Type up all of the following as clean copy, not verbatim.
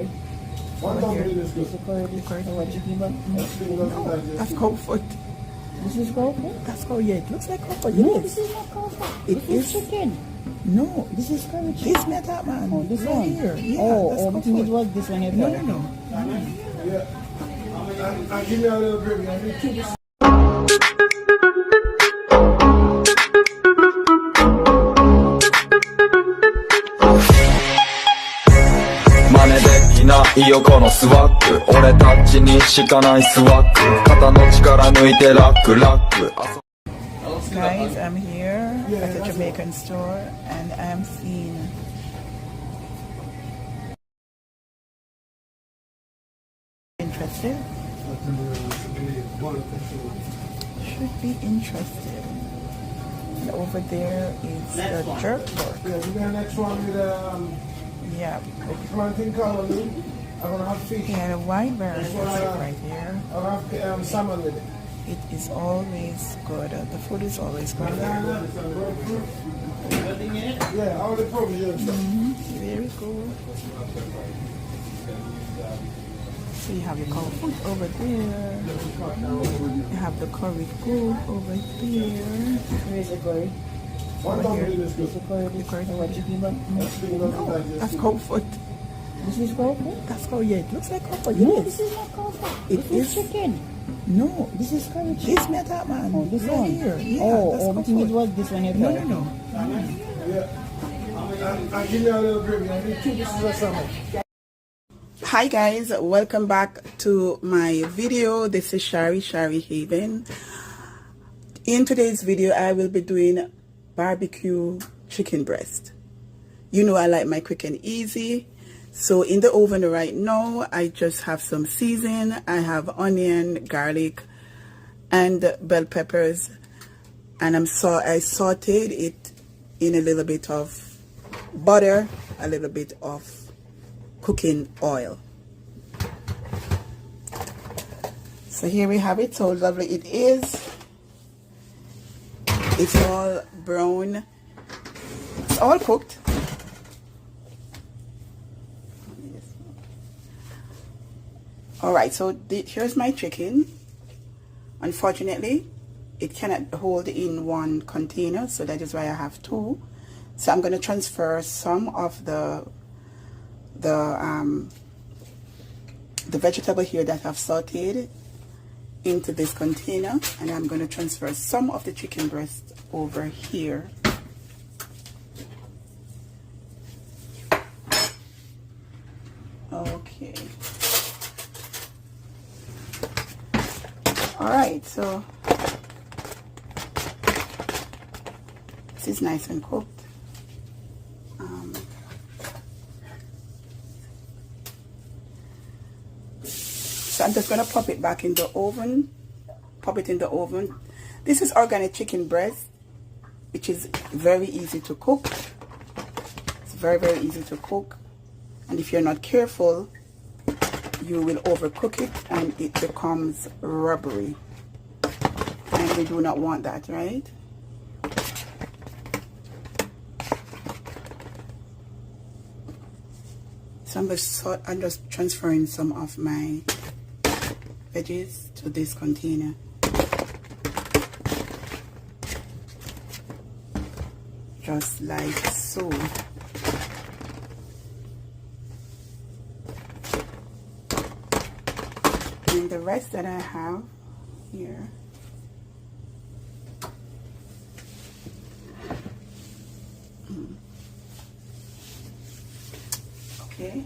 One here. The curry. No, that's cow foot. This is cow foot? That's cow, yeah. It looks like cow foot. No, It this is. is not cow foot. It This is. is chicken. No. This is curry chicken. This not that, man. Oh, this right one? here. Yeah, that's oh, cow but it foot. was this one here. No. Yeah. I'll give you a little gravy. I need 2 pieces.真似できないよこのスワッグ俺たちにしかないスワッグ肩の力抜いてラックラック Guys, I'm here at a Jamaican store and I'm seeing interested. Should be interested. And over there is the jerk pork. Yeah, we're gonna next one with Yeah. plantain colony. I'm gonna have fish. And a wide variety right here. I'll have salmon with it. It is always good. The food is always good here. Yeah, all the provisions. Very good. So you have your cow food over there. You have the curry goat over there. Where's the curry? One Over here. is good. The curry. The curry. What chicken? No, that's cow foot. This is cow foot? That's cow, yeah. It looks like cow foot. No, It this is. is not cow foot. It This is. is chicken. No, This is curry chicken. this not that, man. Oh, this right one? here. Yeah, oh, that's but cow it foot. was this one here. No. Yeah. I'll give you a little gravy. I need 2 pieces of salmon. Hi guys, welcome back to my video. This is Shari Haven. In today's video I will be doing barbecue chicken breast. You know I like my quick and easy. So in the oven right now I just have some seasoning. I have onion, garlic and bell peppers, and I sauteed it in a little bit of butter, a little bit of cooking oil. So here we have it. So lovely it is. It's all brown. It's all cooked. Alright, so here's my chicken. Unfortunately, it cannot hold in one container, so that is why I have 2. So I'm going to transfer some of the vegetable here that I've sauteed into this container, and I'm going to transfer some of the chicken breast over here. Okay. All right, so this is nice and cooked. So I'm just going to pop it back in the oven. Pop it in the oven. This is organic chicken breast, which is very easy to cook. It's very easy to cook. And if you're not careful, you will overcook it and it becomes rubbery. And we do not want that, right? So I'm just transferring some of my veggies to this container. Just like so. And the rest that I have here, okay.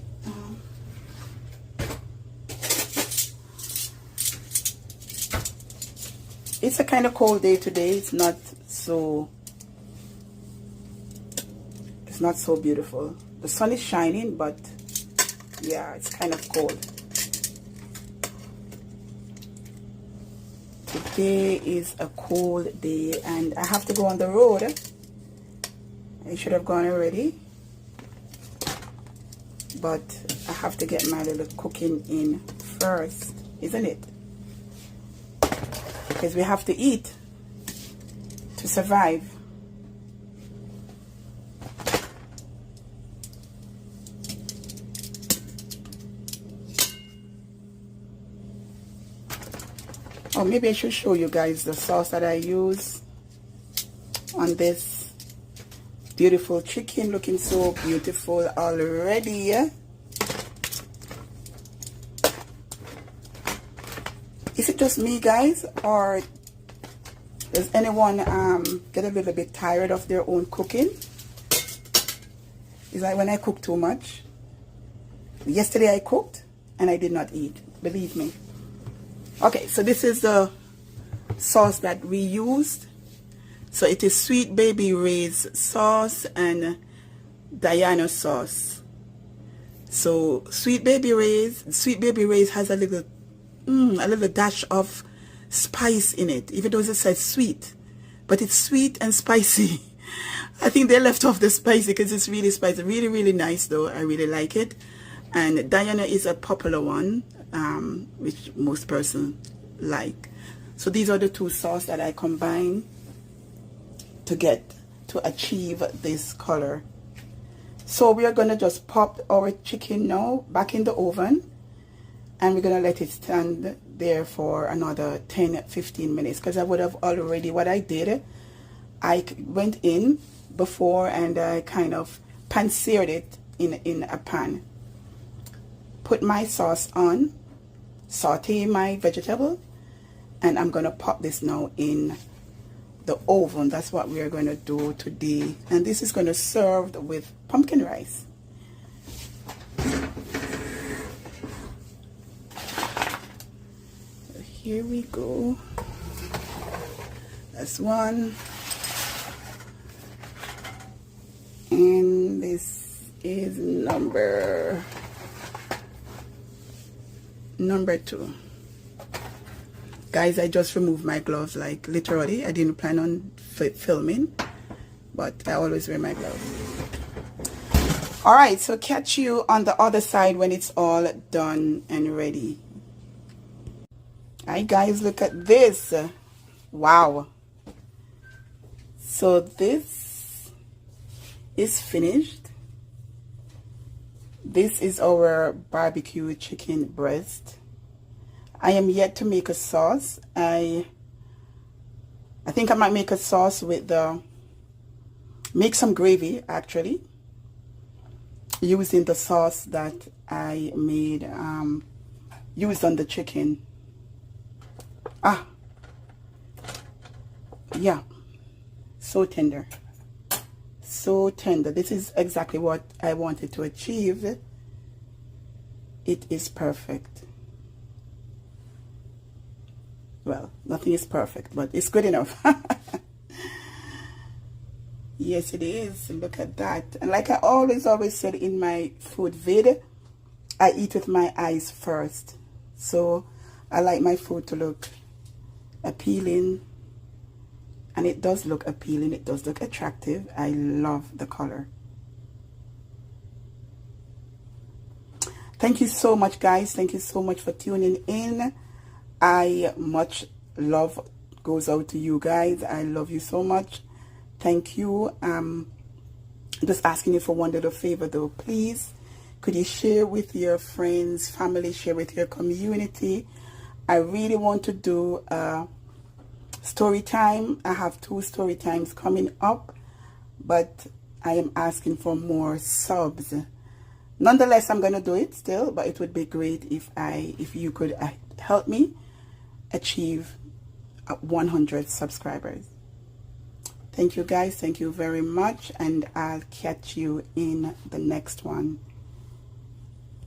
It's a kind of cold day today. It's not so beautiful. The sun is shining, but yeah, it's kind of cold. Today is a cold day and I have to go on the road. I should have gone already, but I have to get my little cooking in first, isn't it? Because we have to eat to survive. Oh, maybe I should show you guys the sauce that I use on this beautiful chicken, looking so beautiful already. Is it just me, guys, or does anyone get a little bit tired of their own cooking? It's like when I cook too much. Yesterday I cooked and I did not eat, believe me. Okay, so this is the sauce that we used. So it is Sweet Baby Ray's sauce and Diana sauce. So Sweet Baby Ray's has a little dash of spice in it, even though it says sweet, but it's sweet and spicy. I think they left off the spicy because it's really spicy. Really, really nice though. I really like it. And Diana is a popular one, which most persons like. So these are the two sauces that I combine to achieve this color. So we are going to just pop our chicken now back in the oven, and we're going to let it stand there for another 10-15 minutes, because I would have already, what I did, I went in before and I kind of pan-seared it in a pan. Put my sauce on, saute my vegetable, and I'm going to pop this now in the oven. That's what we are going to do today. And this is going to serve with pumpkin rice. Here we go. That's one. And this is number 2. Guys, I just removed my gloves, like literally. I didn't plan on filming, but I always wear my gloves. Alright, so catch you on the other side when it's all done and ready. Alright guys, look at this. Wow. So this is finished. This is our barbecue chicken breast. I am yet to make a sauce. I think I might make a sauce with make some gravy actually, using the sauce that I made, used on the chicken. Yeah, so tender, so tender. This is exactly what I wanted to achieve. It is perfect. Well, nothing is perfect, but it's good enough. Yes, it is. Look at that. And like I always said in my food vid, I eat with my eyes first. So I like my food to look appealing. And it does look appealing. It does look attractive. I love the color. Thank you so much, guys. Thank you so much for tuning in. Much love goes out to you guys. I love you so much. Thank you. Just asking you for one little favor though, please. Could you share with your friends, family, share with your community? I really want to do a story time. I have 2 story times coming up, but I am asking for more subs. Nonetheless, I'm going to do it still, but it would be great if you could help me achieve 100 subscribers. Thank you guys. Thank you very much. And I'll catch you in the next one.